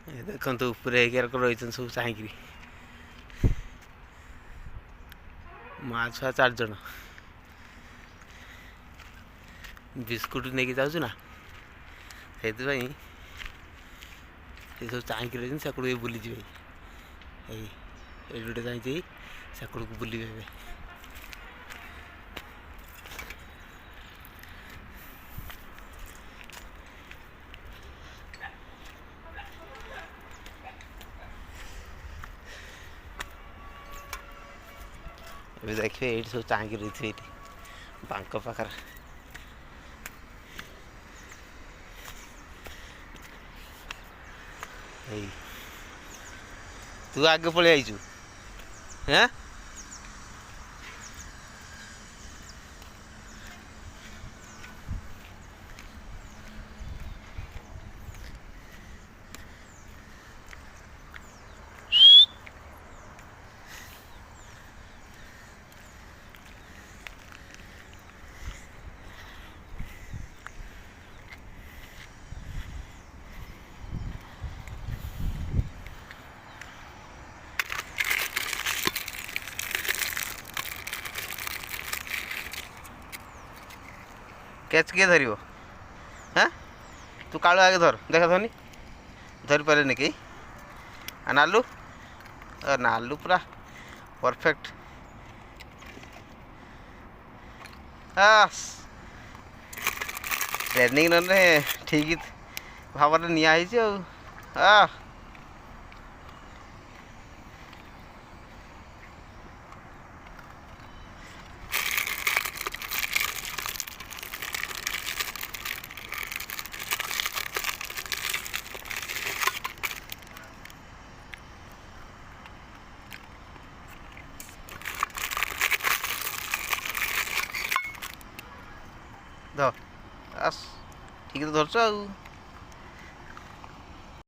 देखु उपरे रही सब चाह माँ छुआ 4 जन बिस्कुट नहीं जाऊँ ना से सब चाह रही से बुलीजे ये गोटे चाहिए से बुले ଏବେ ଦେଖିବେ ଏଇଠି ସବୁ ଚାହିଁକି ରହିଥିବେ ଏଇଠି ବାଙ୍କ ପାଖରେ ଏଇ ତୁ ଆगे ପଳେଇ ଆଇଛୁ ହେଁ कैच किए धर हाँ तू कालू आगे धर देखा धनी धरी पारे कि नालू नालू पूरा परफेक्ट ट्रेनिंग ने ठीक भाव में निआई ध आस ठीक धरच।